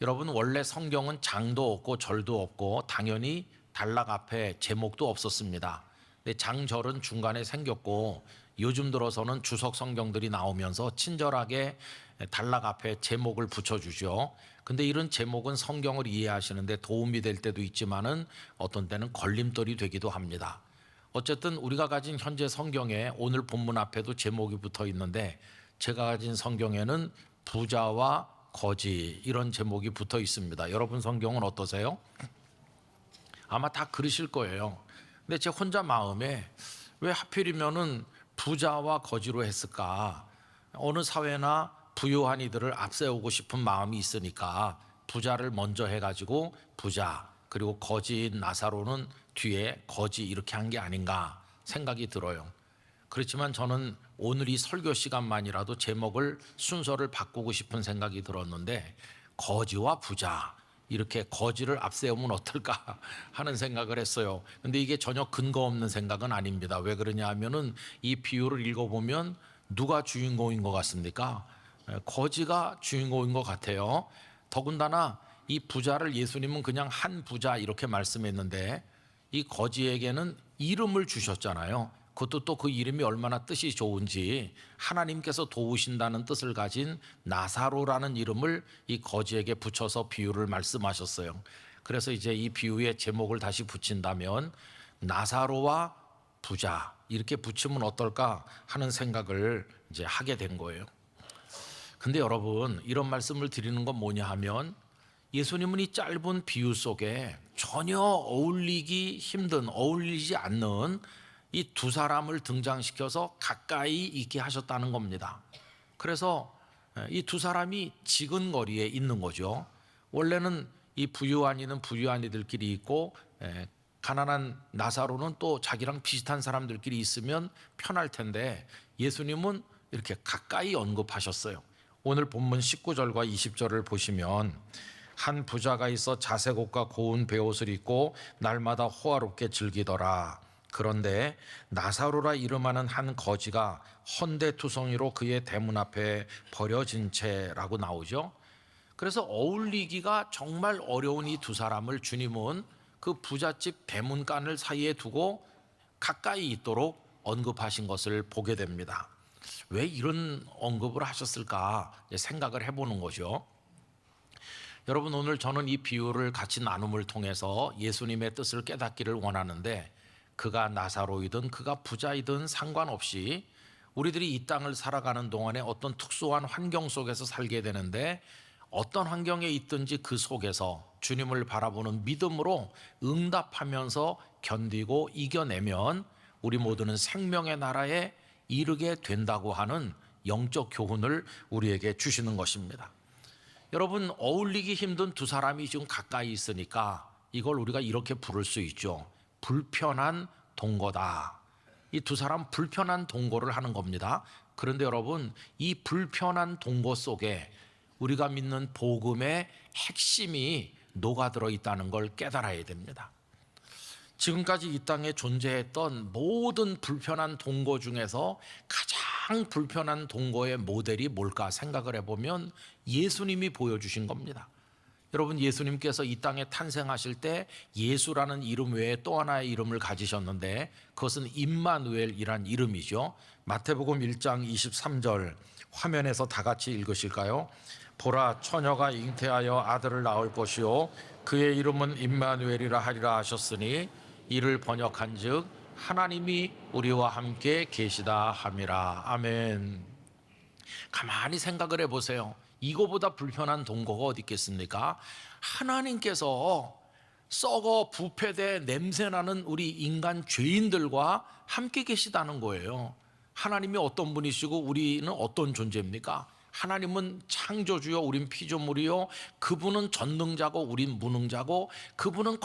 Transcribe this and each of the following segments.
여러분, 원래 성경은 장도 없고 절도 없고 당연히 단락 앞에 제목도 없었습니다. 근데 장절은 중간에 생겼고 요즘 들어서는 주석 성경들이 나오면서 친절하게 단락 앞에 제목을 붙여주죠. 근데 이런 제목은 성경을 이해하시는데 도움이 될 때도 있지만은 어떤 때는 걸림돌이 되기도 합니다. 어쨌든 우리가 가진 현재 성경에 오늘 본문 앞에도 제목이 붙어 있는데 제가 가진 성경에는 부자와 거지 이런 제목이 붙어 있습니다. 여러분 성경은 어떠세요? 아마 다 그러실 거예요. 근데 제 혼자 마음에 왜 하필이면은 부자와 거지로 했을까? 어느 사회나 부유한 이들을 앞세우고 싶은 마음이 있으니까 부자를 먼저 해가지고 부자, 그리고 거지인 나사로는 뒤에 거지 이렇게 한 게 아닌가 생각이 들어요. 그렇지만 저는 오늘 이 설교 시간만이라도 제목을 순서를 바꾸고 싶은 생각이 들었는데 거지와 부자 이렇게 거지를 앞세우면 어떨까 하는 생각을 했어요. 근데 이게 전혀 근거 없는 생각은 아닙니다. 왜 그러냐 하면은 이 비유를 읽어보면 누가 주인공인 것 같습니까? 거지가 주인공인 것 같아요. 더군다나 이 부자를 예수님은 그냥 한 부자 이렇게 말씀했는데 이 거지에게는 이름을 주셨잖아요. 그것도 또 그 이름이 얼마나 뜻이 좋은지 하나님께서 도우신다는 뜻을 가진 나사로라는 이름을 이 거지에게 붙여서 비유를 말씀하셨어요. 그래서 이제 이 비유의 제목을 다시 붙인다면 나사로와 부자 이렇게 붙이면 어떨까 하는 생각을 이제 하게 된 거예요. 근데 여러분 이런 말씀을 드리는 건 뭐냐 하면 예수님은 이 짧은 비유 속에 전혀 어울리기 힘든, 어울리지 않는 이 두 사람을 등장시켜서 가까이 있게 하셨다는 겁니다. 그래서 이 두 사람이 지근거리에 있는 거죠. 원래는 이 부유한 이는 부유한 이들끼리 있고 가난한 나사로는 또 자기랑 비슷한 사람들끼리 있으면 편할 텐데 예수님은 이렇게 가까이 언급하셨어요. 오늘 본문 19절과 20절을 보시면 한 부자가 있어 자색 옷과 고운 베옷을 입고 날마다 호화롭게 즐기더라. 그런데 나사로라 이름하는 한 거지가 헌데투성이로 그의 대문 앞에 버려진 채라고 나오죠. 그래서 어울리기가 정말 어려운 이 두 사람을 주님은 그 부잣집 대문간을 사이에 두고 가까이 있도록 언급하신 것을 보게 됩니다. 왜 이런 언급을 하셨을까 생각을 해보는 거죠. 여러분 오늘 저는 이 비유를 같이 나눔을 통해서 예수님의 뜻을 깨닫기를 원하는데 그가 나사로이든 그가 부자이든 상관없이 우리들이 이 땅을 살아가는 동안에 어떤 특수한 환경 속에서 살게 되는데 어떤 환경에 있든지 그 속에서 주님을 바라보는 믿음으로 응답하면서 견디고 이겨내면 우리 모두는 생명의 나라에 이르게 된다고 하는 영적 교훈을 우리에게 주시는 것입니다. 여러분 어울리기 힘든 두 사람이 지금 가까이 있으니까 이걸 우리가 이렇게 부를 수 있죠. 불편한 동거다. 이 두 사람 불편한 동거를 하는 겁니다. 그런데 여러분 이 불편한 동거 속에 우리가 믿는 복음의 핵심이 녹아들어 있다는 걸 깨달아야 됩니다. 지금까지 이 땅에 존재했던 모든 불편한 동거 중에서 가장 불편한 동거의 모델이 뭘까 생각을 해보면 예수님이 보여주신 겁니다. 여러분 예수님께서 이 땅에 탄생하실 때 예수라는 이름 외에 또 하나의 이름을 가지셨는데 그것은 임마누엘이란 이름이죠. 마태복음 1장 23절 화면에서 다 같이 읽으실까요? 보라 처녀가 잉태하여 아들을 낳을 것이요 그의 이름은 임마누엘이라 하리라 하셨으니 이를 번역한즉 하나님이 우리와 함께 계시다 함이라. 아멘. 가만히 생각을 해보세요. 이거보다 불편한 동거가 어디 있겠습니까? 하나님께서 썩어 부패돼 냄새나는 우리 인간 죄인들과 함께 계시다는 거예요. 하나님이 어떤 분이시고 우리는 어떤 존재입니까? 하나님은 창조주요 우린 피조물이요 그분은 전능자고 우린 무능자고 그분은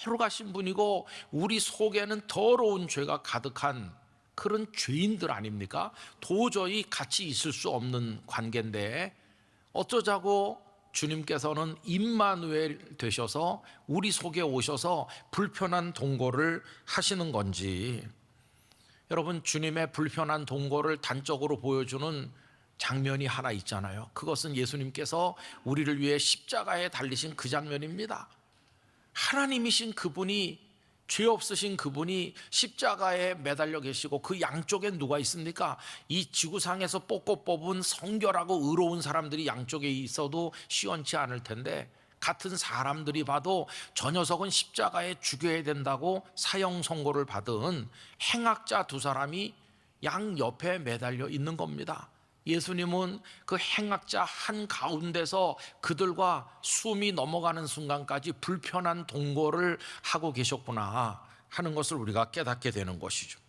거룩하신 분이고 우리 속에는 더러운 죄가 가득한 그런 죄인들 아닙니까? 도저히 같이 있을 수 없는 관계인데 어쩌자고 주님께서는 임마누엘 되셔서 우리 속에 오셔서 불편한 동거를 하시는 건지. 여러분 주님의 불편한 동거를 단적으로 보여주는 장면이 하나 있잖아요. 그것은 예수님께서 우리를 위해 십자가에 달리신 그 장면입니다. 하나님이신 그분이, 죄 없으신 그분이 십자가에 매달려 계시고 그 양쪽에 누가 있습니까? 이 지구상에서 뽑고 뽑은 성결하고 의로운 사람들이 양쪽에 있어도 시원치 않을 텐데, 같은 사람들이 봐도 저 녀석은 십자가에 죽여야 된다고 사형 선고를 받은 행악자 두 사람이 양 옆에 매달려 있는 겁니다. 예수님은 그 행악자 한 가운데서 그들과 숨이 넘어가는 순간까지 불편한 동거를 하고 계셨구나 하는 것을 우리가 깨닫게 되는 것이죠.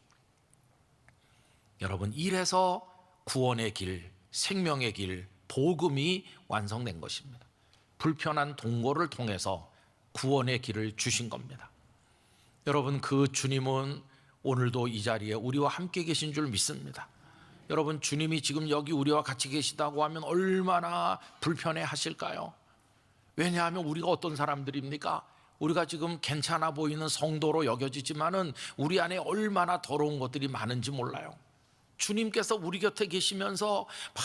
여러분, 이래서 구원의 길, 생명의 길, 복음이 완성된 것입니다. 불편한 동거를 통해서 구원의 길을 주신 겁니다. 여러분, 그 주님은 오늘도 이 자리에 우리와 함께 계신 줄 믿습니다. 여러분, 주님이 지금 여기 우리와 같이 계시다고 하면 얼마나 불편해 하실까요? 왜냐하면 우리가 어떤 사람들입니까? 우리가 지금 괜찮아 보이는 성도로 여겨지지만은 우리 안에 얼마나 더러운 것들이 많은지 몰라요. 주님께서 우리 곁에 계시면서 막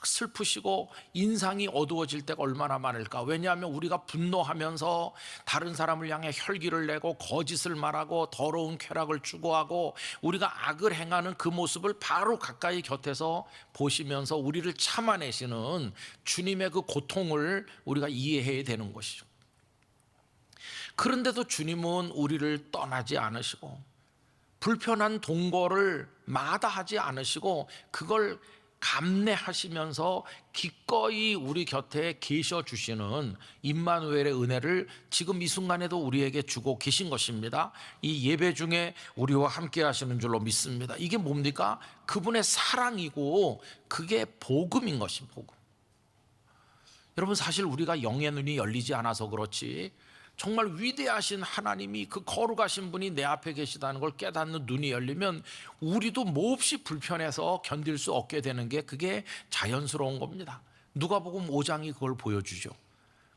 슬프시고 인상이 어두워질 때가 얼마나 많을까? 왜냐하면 우리가 분노하면서 다른 사람을 향해 혈기를 내고 거짓을 말하고 더러운 쾌락을 추구하고 우리가 악을 행하는 그 모습을 바로 가까이 곁에서 보시면서 우리를 참아내시는 주님의 그 고통을 우리가 이해해야 되는 것이죠. 그런데도 주님은 우리를 떠나지 않으시고 불편한 동거를 마다하지 않으시고 그걸 감내하시면서 기꺼이 우리 곁에 계셔 주시는 임마누엘의 은혜를 지금 이 순간에도 우리에게 주고 계신 것입니다. 이 예배 중에 우리와 함께 하시는 줄로 믿습니다. 이게 뭡니까? 그분의 사랑이고 그게 복음인 것입니다. 복음. 여러분, 사실 우리가 영의 눈이 열리지 않아서 그렇지 정말 위대하신 하나님이, 그 거룩하신 분이 내 앞에 계시다는 걸 깨닫는 눈이 열리면 우리도 몹시 불편해서 견딜 수 없게 되는 게 그게 자연스러운 겁니다. 누가복음 5장이 그걸 보여주죠.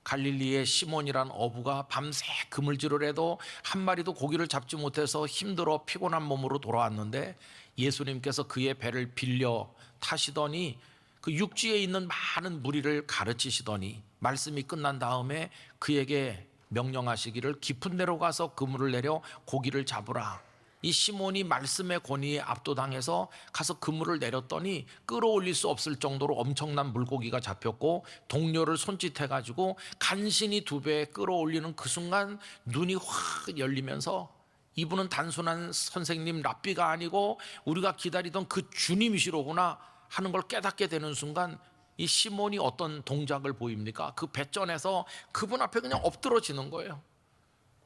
갈릴리의 시몬이란 어부가 밤새 그물질을 해도 한 마리도 고기를 잡지 못해서 힘들어 피곤한 몸으로 돌아왔는데 예수님께서 그의 배를 빌려 타시더니 그 육지에 있는 많은 무리를 가르치시더니 말씀이 끝난 다음에 그에게 명령하시기를 깊은 데로 가서 그물을 내려 고기를 잡으라. 이 시몬이 말씀의 권위에 압도당해서 가서 그물을 내렸더니 끌어올릴 수 없을 정도로 엄청난 물고기가 잡혔고 동료를 손짓해가지고 간신히 2배 끌어올리는 그 순간 눈이 확 열리면서 이분은 단순한 선생님 랍비가 아니고 우리가 기다리던 그 주님이시로구나 하는 걸 깨닫게 되는 순간 이 시몬이 어떤 동작을 보입니까? 그 배전에서 그분 앞에 그냥 엎드러지는 거예요.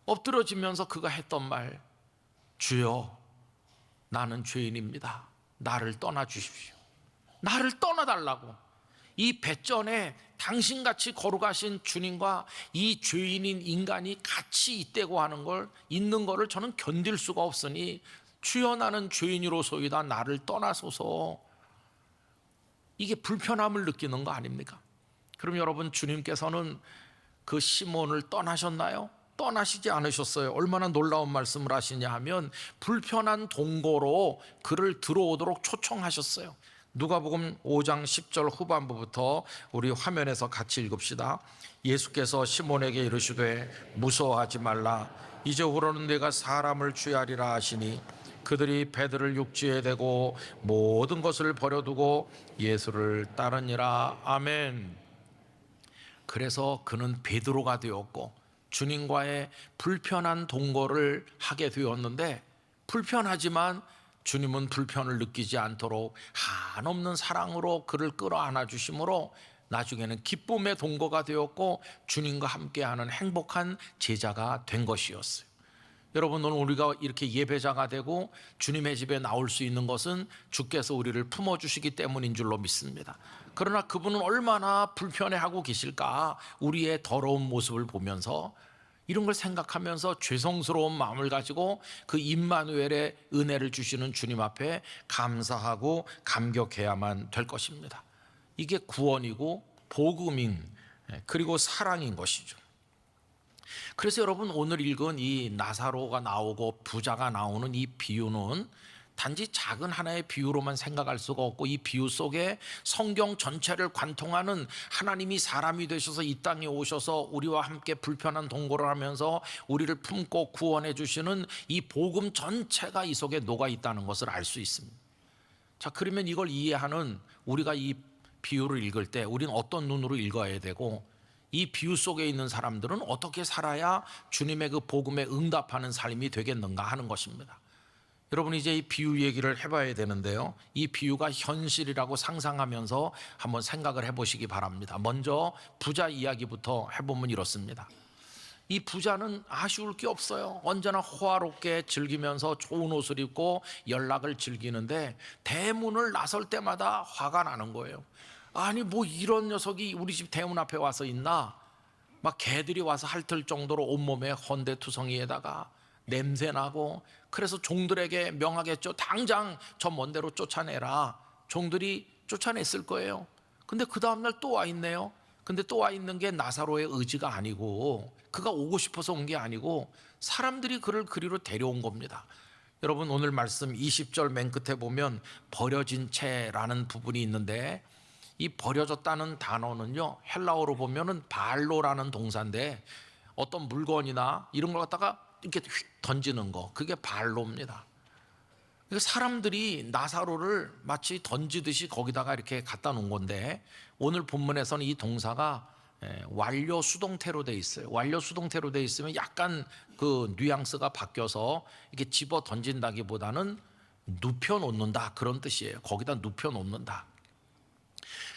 엎드러지면서 그가 했던 말, 주여, 나는 죄인입니다. 나를 떠나 주십시오. 나를 떠나달라고. 이 배전에 당신같이 거룩하신 주님과 이 죄인인 인간이 같이 있다고 하는 걸, 있는 거를 저는 견딜 수가 없으니 주여, 나는 죄인으로소이다. 나를 떠나소서. 이게 불편함을 느끼는 거 아닙니까? 그럼 여러분, 주님께서는 그 시몬을 떠나셨나요? 떠나시지 않으셨어요. 얼마나 놀라운 말씀을 하시냐 하면 불편한 동거로 그를 들어오도록 초청하셨어요. 누가복음 5장 10절 후반부부터 우리 화면에서 같이 읽읍시다. 예수께서 시몬에게 이르시되 무서워하지 말라. 이제후로는 내가 사람을 취하리라 하시니 그들이 배들을 육지에 대고 모든 것을 버려두고 예수를 따르니라. 아멘. 그래서 그는 베드로가 되었고 주님과의 불편한 동거를 하게 되었는데, 불편하지만 주님은 불편을 느끼지 않도록 한없는 사랑으로 그를 끌어안아 주심으로 나중에는 기쁨의 동거가 되었고 주님과 함께하는 행복한 제자가 된 것이었어요. 여러분, 오늘 우리가 이렇게 예배자가 되고 주님의 집에 나올 수 있는 것은 주께서 우리를 품어주시기 때문인 줄로 믿습니다. 그러나 그분은 얼마나 불편해하고 계실까? 우리의 더러운 모습을 보면서 이런 걸 생각하면서 죄송스러운 마음을 가지고 그 임마누엘의 은혜를 주시는 주님 앞에 감사하고 감격해야만 될 것입니다. 이게 구원이고 복음인, 그리고 사랑인 것이죠. 그래서 여러분, 오늘 읽은 이 나사로가 나오고 부자가 나오는 이 비유는 단지 작은 하나의 비유로만 생각할 수가 없고, 이 비유 속에 성경 전체를 관통하는 하나님이 사람이 되셔서 이 땅에 오셔서 우리와 함께 불편한 동거를 하면서 우리를 품고 구원해 주시는 이 복음 전체가 이 속에 녹아 있다는 것을 알 수 있습니다. 자, 그러면 이걸 이해하는 우리가 이 비유를 읽을 때 우리는 어떤 눈으로 읽어야 되고, 이 비유 속에 있는 사람들은 어떻게 살아야 주님의 그 복음에 응답하는 삶이 되겠는가 하는 것입니다. 여러분, 이제 이 비유 얘기를 해봐야 되는데요, 이 비유가 현실이라고 상상하면서 한번 생각을 해보시기 바랍니다. 먼저 부자 이야기부터 해보면 이렇습니다. 이 부자는 아쉬울 게 없어요. 언제나 호화롭게 즐기면서 좋은 옷을 입고 연락을 즐기는데 대문을 나설 때마다 화가 나는 거예요. 아니, 뭐 이런 녀석이 우리 집 대문 앞에 와서 있나? 막 개들이 와서 핥을 정도로 온몸에 헌데투성이에다가 냄새나고, 그래서 종들에게 명하겠죠. 당장 저 먼 데로 쫓아내라. 종들이 쫓아냈을 거예요. 근데 그 다음날 또 와 있네요. 근데 또 와 있는 게 나사로의 의지가 아니고, 그가 오고 싶어서 온 게 아니고 사람들이 그를 그리로 데려온 겁니다. 여러분, 오늘 말씀 20절 맨 끝에 보면 버려진 채라는 부분이 있는데, 이 버려졌다는 단어는요, 헬라어로 보면은 발로라는 동사인데, 어떤 물건이나 이런 걸 갖다가 이렇게 휙 던지는 거, 그게 발로입니다. 사람들이 나사로를 마치 던지듯이 거기다가 이렇게 갖다 놓은 건데, 오늘 본문에서는 이 동사가 완료 수동태로 돼 있어요. 완료 수동태로 돼 있으면 약간 그 뉘앙스가 바뀌어서 이렇게 집어 던진다기보다는 눕혀 놓는다, 그런 뜻이에요. 거기다 눕혀 놓는다.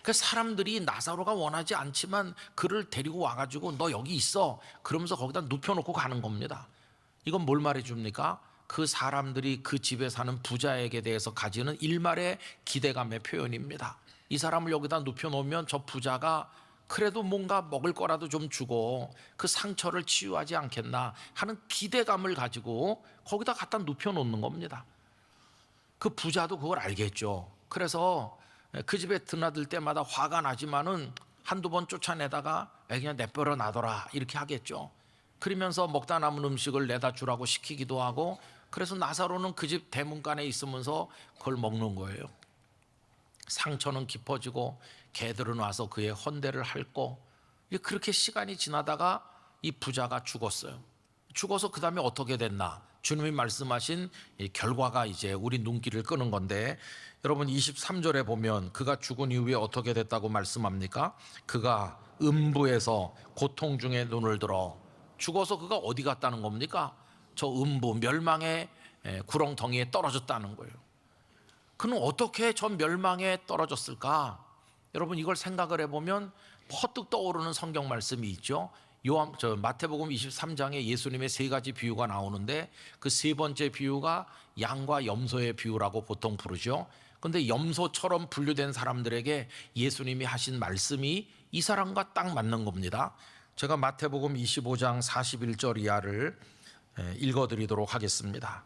그러니까 사람들이 나사로가 원하지 않지만 그를 데리고 와가지고 너 여기 있어, 그러면서 거기다 눕혀놓고 가는 겁니다. 이건 뭘 말해줍니까? 그 사람들이 그 집에 사는 부자에게 대해서 가지는 일말의 기대감의 표현입니다. 이 사람을 여기다 눕혀놓으면 저 부자가 그래도 뭔가 먹을 거라도 좀 주고 그 상처를 치유하지 않겠나 하는 기대감을 가지고 거기다 갖다 눕혀놓는 겁니다. 그 부자도 그걸 알겠죠. 그래서 그 집에 드나들 때마다 화가 나지만은 한두 번 쫓아내다가 그냥 내버려 놔둬라 이렇게 하겠죠. 그러면서 먹다 남은 음식을 내다 주라고 시키기도 하고, 그래서 나사로는 그 집 대문간에 있으면서 그걸 먹는 거예요. 상처는 깊어지고 개들은 와서 그의 헌대를 핥고, 그렇게 시간이 지나다가 이 부자가 죽었어요. 죽어서 그 다음에 어떻게 됐나? 주님이 말씀하신 이 결과가 이제 우리 눈길을 끄는 건데, 여러분 23절에 보면 그가 죽은 이후에 어떻게 됐다고 말씀합니까? 그가 음부에서 고통 중에 눈을 들어, 죽어서 그가 어디 갔다는 겁니까? 저 음부, 멸망의 구렁텅이에 떨어졌다는 거예요. 그는 어떻게 저 멸망에 떨어졌을까? 여러분, 이걸 생각을 해보면 퍼뜩 떠오르는 성경 말씀이 있죠. 마태복음 23장에 예수님의 세 가지 비유가 나오는데, 그 세 번째 비유가 양과 염소의 비유라고 보통 부르죠. 그런데 염소처럼 분류된 사람들에게 예수님이 하신 말씀이 이 사람과 딱 맞는 겁니다. 제가 마태복음 25장 41절 이하를 읽어드리도록 하겠습니다.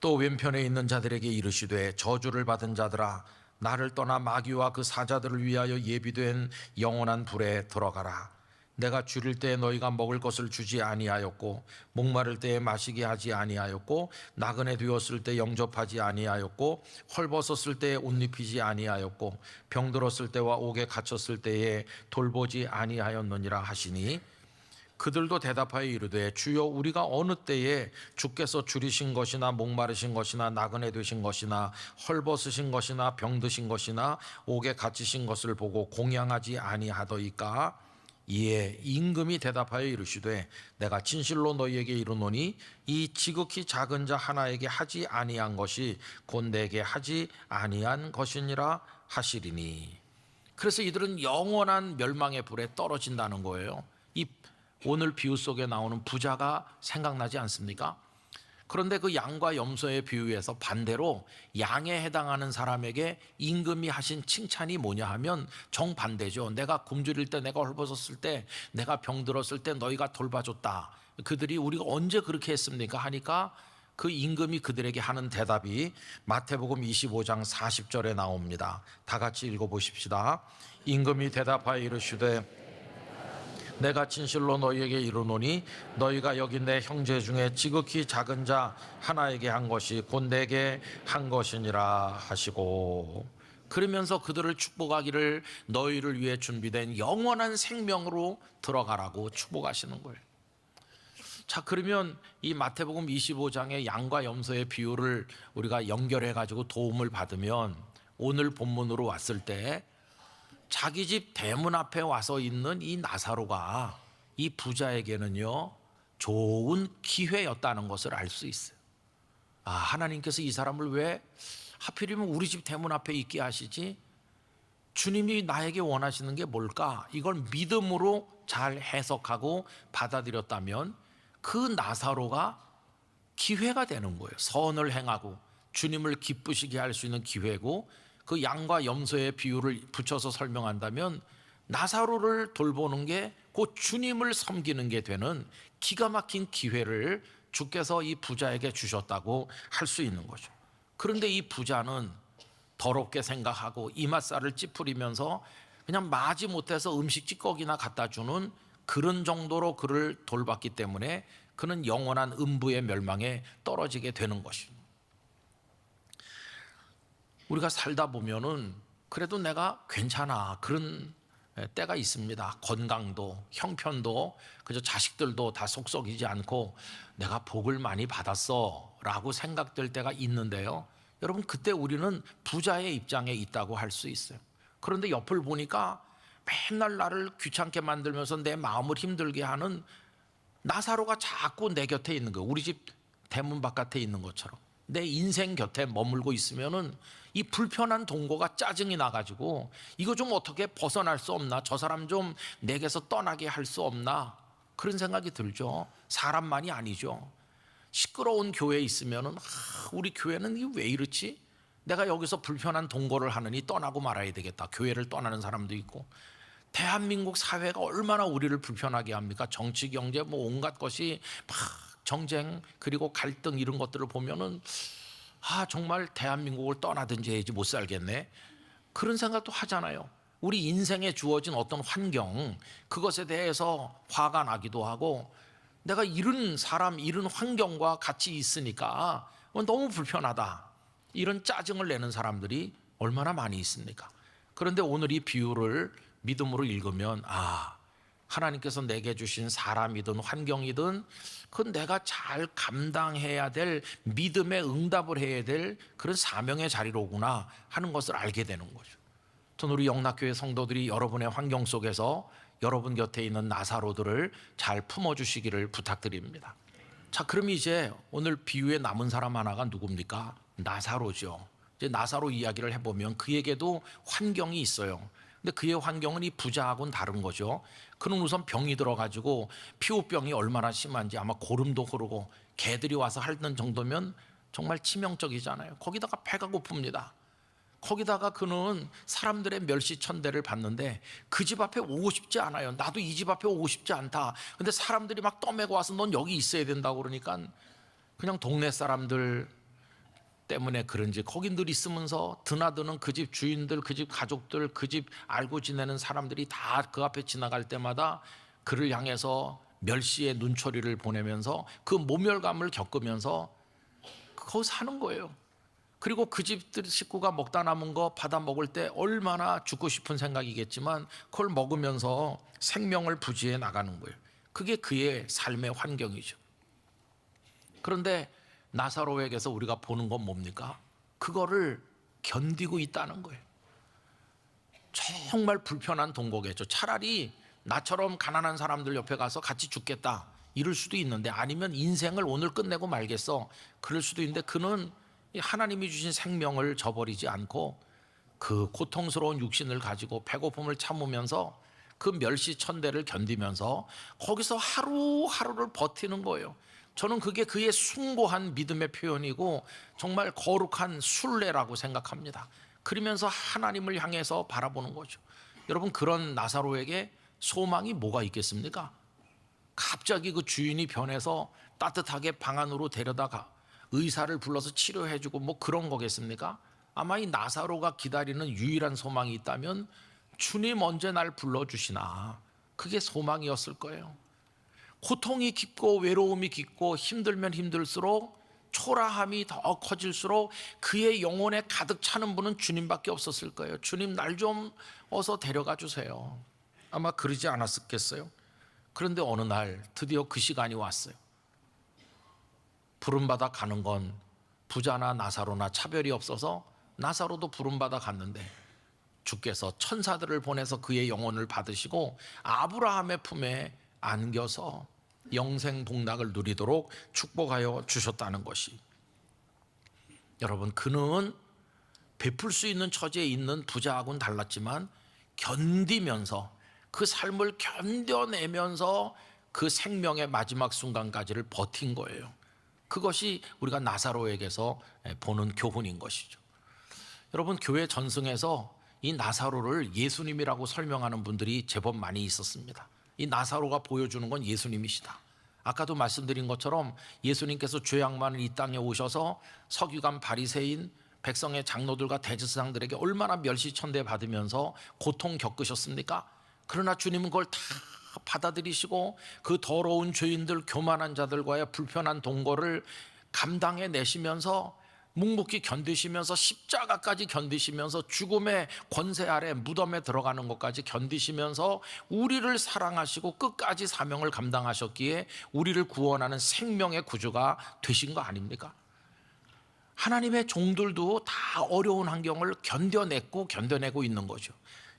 또 왼편에 있는 자들에게 이르시되, 저주를 받은 자들아, 나를 떠나 마귀와 그 사자들을 위하여 예비된 영원한 불에 들어가라. 내가 줄일 때에 너희가 먹을 것을 주지 아니하였고, 목마를 때에 마시게 하지 아니하였고, 나그네 되었을 때 영접하지 아니하였고, 헐벗었을 때에 옷 입히지 아니하였고, 병들었을 때와 옥에 갇혔을 때에 돌보지 아니하였느니라 하시니, 그들도 대답하여 이르되, 주여, 우리가 어느 때에 주께서 줄이신 것이나 목마르신 것이나 나그네 되신 것이나 헐벗으신 것이나 병드신 것이나 옥에 갇히신 것을 보고 공양하지 아니하더이까? 이에 임금이 대답하여 이르시되, 내가 진실로 너희에게 이르노니 이 지극히 작은 자 하나에게 하지 아니한 것이 곧 내게 하지 아니한 것이니라 하시리니. 그래서 이들은 영원한 멸망의 불에 떨어진다는 거예요. 이 오늘 비유 속에 나오는 부자가 생각나지 않습니까? 그런데 그 양과 염소의 비유에서 반대로 양에 해당하는 사람에게 임금이 하신 칭찬이 뭐냐 하면 정반대죠. 내가 굶주릴 때, 내가 헐벗었을 때, 내가 병들었을 때 너희가 돌봐줬다. 그들이 우리가 언제 그렇게 했습니까? 하니까 그 임금이 그들에게 하는 대답이 마태복음 25장 40절에 나옵니다. 다 같이 읽어보십시다. 임금이 대답하여 이르시되, 내가 진실로 너희에게 이르노니 너희가 여기 내 형제 중에 지극히 작은 자 하나에게 한 것이 곧 내게 한 것이니라 하시고, 그러면서 그들을 축복하기를 너희를 위해 준비된 영원한 생명으로 들어가라고 축복하시는 거예요. 자, 그러면 이 마태복음 25장의 양과 염소의 비유를 우리가 연결해 가지고 도움을 받으면, 오늘 본문으로 왔을 때 자기 집 대문 앞에 와서 있는 이 나사로가 이 부자에게는요 좋은 기회였다는 것을 알 수 있어요. 아, 하나님께서 이 사람을 왜 하필이면 우리 집 대문 앞에 있게 하시지? 주님이 나에게 원하시는 게 뭘까? 이걸 믿음으로 잘 해석하고 받아들였다면 그 나사로가 기회가 되는 거예요. 선을 행하고 주님을 기쁘시게 할 수 있는 기회고, 그 양과 염소의 비유를 붙여서 설명한다면 나사로를 돌보는 게 곧 주님을 섬기는 게 되는 기가 막힌 기회를 주께서 이 부자에게 주셨다고 할 수 있는 거죠. 그런데 이 부자는 더럽게 생각하고 이맛살을 찌푸리면서 그냥 마지 못해서 음식 찌꺼기나 갖다 주는 그런 정도로 그를 돌봤기 때문에 그는 영원한 음부의 멸망에 떨어지게 되는 것입니다. 우리가 살다 보면은 그래도 내가 괜찮아, 그런 때가 있습니다. 건강도 형편도 그저 자식들도 다 속썩이지 않고 내가 복을 많이 받았어 라고 생각될 때가 있는데요, 여러분, 그때 우리는 부자의 입장에 있다고 할 수 있어요. 그런데 옆을 보니까 맨날 나를 귀찮게 만들면서 내 마음을 힘들게 하는 나사로가 자꾸 내 곁에 있는 거예요. 우리 집 대문 바깥에 있는 것처럼 내 인생 곁에 머물고 있으면은 이 불편한 동거가 짜증이 나가지고 이거 좀 어떻게 벗어날 수 없나, 저 사람 좀 내게서 떠나게 할 수 없나, 그런 생각이 들죠. 사람만이 아니죠. 시끄러운 교회에 있으면은 우리 교회는 왜 이렇지? 내가 여기서 불편한 동거를 하느니 떠나고 말아야 되겠다. 교회를 떠나는 사람도 있고, 대한민국 사회가 얼마나 우리를 불편하게 합니까? 정치, 경제, 뭐 온갖 것이 막 정쟁 그리고 갈등 이런 것들을 보면은 정말 대한민국을 떠나든지 해야지 못 살겠네, 그런 생각도 하잖아요. 우리 인생에 주어진 어떤 환경, 그것에 대해서 화가 나기도 하고, 내가 이런 사람, 이런 환경과 같이 있으니까 너무 불편하다, 이런 짜증을 내는 사람들이 얼마나 많이 있습니까? 그런데 오늘 이 비유를 믿음으로 읽으면, 하나님께서 내게 주신 사람이든 환경이든 그건 내가 잘 감당해야 될, 믿음의 응답을 해야 될 그런 사명의 자리로구나 하는 것을 알게 되는 거죠. 저는 우리 영락교회 성도들이 여러분의 환경 속에서 여러분 곁에 있는 나사로들을 잘 품어주시기를 부탁드립니다. 자, 그럼 이제 오늘 비유에 남은 사람 하나가 누굽니까? 나사로죠. 이제 나사로 이야기를 해보면 그에게도 환경이 있어요. 근데 그의 환경은 이 부자하고는 다른 거죠. 그는 우선 병이 들어가지고 피부병이 얼마나 심한지 아마 고름도 흐르고 개들이 와서 핥는 정도면 정말 치명적이잖아요. 거기다가 배가 고픕니다. 거기다가 그는 사람들의 멸시천대를 받는데 그 집 앞에 오고 싶지 않아요. 나도 이 집 앞에 오고 싶지 않다. 근데 사람들이 막 떠매고 와서 넌 여기 있어야 된다고 그러니까 그냥 동네 사람들 때문에 그런지 거기 늘 있으면서 드나드는 그 집 주인들, 그 집 가족들, 그 집 알고 지내는 사람들이 다 그 앞에 지나갈 때마다 그를 향해서 멸시의 눈초리를 보내면서 그 모멸감을 겪으면서 거기 사는 거예요. 그리고 그 집 식구가 먹다 남은 거 받아 먹을 때 얼마나 죽고 싶은 생각이겠지만 그걸 먹으면서 생명을 부지해 나가는 거예요. 그게 그의 삶의 환경이죠. 그런데 나사로에게서 우리가 보는 건 뭡니까? 그거를 견디고 있다는 거예요. 정말 불편한 동거겠죠. 차라리 나처럼 가난한 사람들 옆에 가서 같이 죽겠다 이럴 수도 있는데, 아니면 인생을 오늘 끝내고 말겠어 그럴 수도 있는데, 그는 하나님이 주신 생명을 저버리지 않고 그 고통스러운 육신을 가지고 배고픔을 참으면서 그 멸시천대를 견디면서 거기서 하루하루를 버티는 거예요. 저는 그게 그의 숭고한 믿음의 표현이고 정말 거룩한 순례라고 생각합니다. 그러면서 하나님을 향해서 바라보는 거죠. 여러분, 그런 나사로에게 소망이 뭐가 있겠습니까? 갑자기 그 주인이 변해서 따뜻하게 방 안으로 데려다가 의사를 불러서 치료해주고 뭐 그런 거겠습니까? 아마 이 나사로가 기다리는 유일한 소망이 있다면 주님 언제 날 불러주시나, 그게 소망이었을 거예요. 고통이 깊고 외로움이 깊고 힘들면 힘들수록 초라함이 더 커질수록 그의 영혼에 가득 차는 분은 주님밖에 없었을 거예요. 주님, 날 좀 어서 데려가 주세요. 아마 그러지 않았겠어요? 그런데 어느 날 드디어 그 시간이 왔어요. 부름받아 가는 건 부자나 나사로나 차별이 없어서 나사로도 부름받아 갔는데 주께서 천사들을 보내서 그의 영혼을 받으시고 아브라함의 품에 안겨서 영생복락을 누리도록 축복하여 주셨다는 것이, 여러분, 그는 베풀 수 있는 처지에 있는 부자하고는 달랐지만 견디면서, 그 삶을 견뎌내면서 그 생명의 마지막 순간까지를 버틴 거예요. 그것이 우리가 나사로에게서 보는 교훈인 것이죠. 여러분, 교회 전승에서 이 나사로를 예수님이라고 설명하는 분들이 제법 많이 있었습니다. 이 나사로가 보여주는 건 예수님이시다. 아까도 말씀드린 것처럼 예수님께서 죄악 많은 이 땅에 오셔서 서기관, 바리새인, 백성의 장로들과 대제사장들에게 얼마나 멸시천대 받으면서 고통 겪으셨습니까? 그러나 주님은 그걸 다 받아들이시고 그 더러운 죄인들, 교만한 자들과의 불편한 동거를 감당해 내시면서 묵묵히 견디시면서 십자가까지 견디시면서 죽음의 권세 아래 무덤에 들어가는 것까지 견디시면서 우리를 사랑하시고 끝까지 사명을 감당하셨기에 우리를 구원하는 생명의 구주가 되신 거 아닙니까? 하나님의 종들도 다 어려운 환경을 견뎌내고 있는 거죠.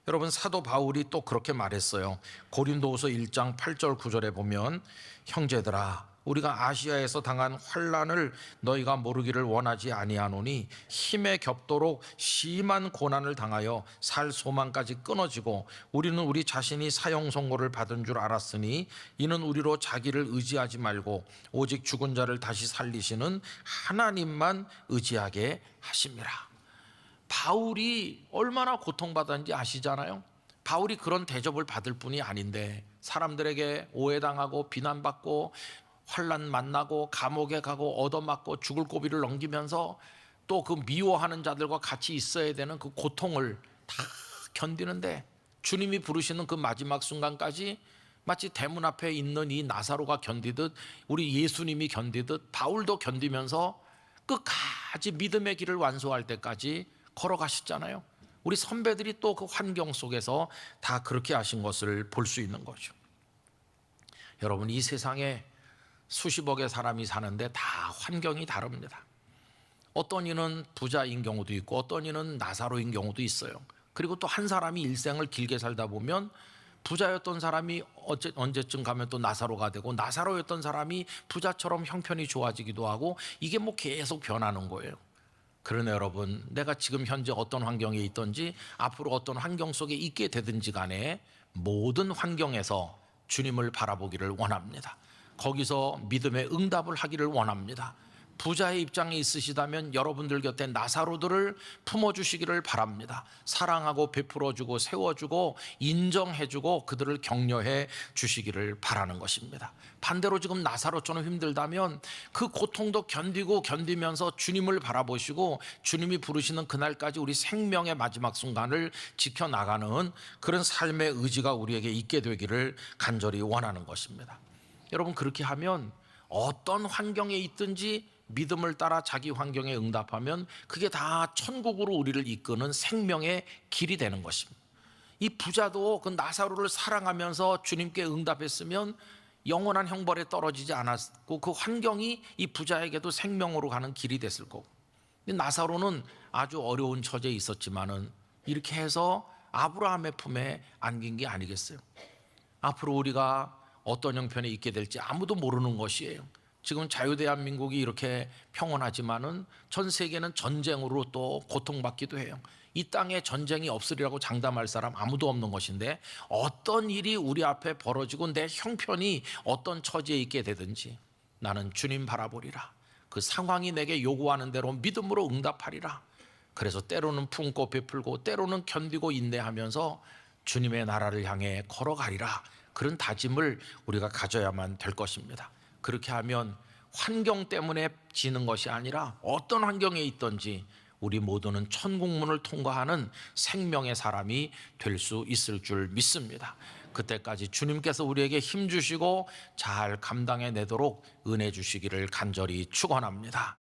여러분, 사도 바울이 또 그렇게 말했어요. 고린도후서 1장 8절 9절에 보면, 형제들아, 우리가 아시아에서 당한 환난을 너희가 모르기를 원하지 아니하노니 힘에 겹도록 심한 고난을 당하여 살 소망까지 끊어지고 우리는 우리 자신이 사형 선고를 받은 줄 알았으니 이는 우리로 자기를 의지하지 말고 오직 죽은 자를 다시 살리시는 하나님만 의지하게 하심이라. 바울이 얼마나 고통받았는지 아시잖아요. 바울이 그런 대접을 받을 뿐이 아닌데 사람들에게 오해당하고 비난받고 환난 만나고 감옥에 가고 얻어맞고 죽을 고비를 넘기면서 또 그 미워하는 자들과 같이 있어야 되는 그 고통을 다 견디는데, 주님이 부르시는 그 마지막 순간까지 마치 대문 앞에 있는 이 나사로가 견디듯, 우리 예수님이 견디듯 바울도 견디면서 끝까지 믿음의 길을 완수할 때까지 걸어가셨잖아요. 우리 선배들이 또 그 환경 속에서 다 그렇게 하신 것을 볼 수 있는 거죠. 여러분, 이 세상에 수십억의 사람이 사는데 다 환경이 다릅니다. 어떤 이는 부자인 경우도 있고 어떤 이는 나사로인 경우도 있어요. 그리고 또 한 사람이 일생을 길게 살다 보면 부자였던 사람이 언제쯤 가면 또 나사로가 되고, 나사로였던 사람이 부자처럼 형편이 좋아지기도 하고, 이게 뭐 계속 변하는 거예요. 그러나 여러분, 내가 지금 현재 어떤 환경에 있든지 앞으로 어떤 환경 속에 있게 되든지 간에 모든 환경에서 주님을 바라보기를 원합니다. 거기서 믿음의 응답을 하기를 원합니다. 부자의 입장에 있으시다면 여러분들 곁에 나사로들을 품어주시기를 바랍니다. 사랑하고 베풀어주고 세워주고 인정해주고 그들을 격려해 주시기를 바라는 것입니다. 반대로 지금 나사로처럼 힘들다면 그 고통도 견디면서 주님을 바라보시고 주님이 부르시는 그날까지 우리 생명의 마지막 순간을 지켜나가는 그런 삶의 의지가 우리에게 있게 되기를 간절히 원하는 것입니다. 여러분, 그렇게 하면 어떤 환경에 있든지 믿음을 따라 자기 환경에 응답하면 그게 다 천국으로 우리를 이끄는 생명의 길이 되는 것입니다. 이 부자도 그 나사로를 사랑하면서 주님께 응답했으면 영원한 형벌에 떨어지지 않았고 그 환경이 이 부자에게도 생명으로 가는 길이 됐을 거고, 근데 나사로는 아주 어려운 처지에 있었지만은 이렇게 해서 아브라함의 품에 안긴 게 아니겠어요? 앞으로 우리가 어떤 형편에 있게 될지 아무도 모르는 것이에요. 지금 자유대한민국이 이렇게 평온하지만은 전 세계는 전쟁으로 또 고통받기도 해요. 이 땅에 전쟁이 없으리라고 장담할 사람 아무도 없는 것인데, 어떤 일이 우리 앞에 벌어지고 내 형편이 어떤 처지에 있게 되든지 나는 주님 바라보리라. 그 상황이 내게 요구하는 대로 믿음으로 응답하리라. 그래서 때로는 품고 베풀고 때로는 견디고 인내하면서 주님의 나라를 향해 걸어가리라. 그런 다짐을 우리가 가져야만 될 것입니다. 그렇게 하면 환경 때문에 지는 것이 아니라 어떤 환경에 있든지 우리 모두는 천국문을 통과하는 생명의 사람이 될 수 있을 줄 믿습니다. 그때까지 주님께서 우리에게 힘 주시고 잘 감당해내도록 은혜 주시기를 간절히 축원합니다.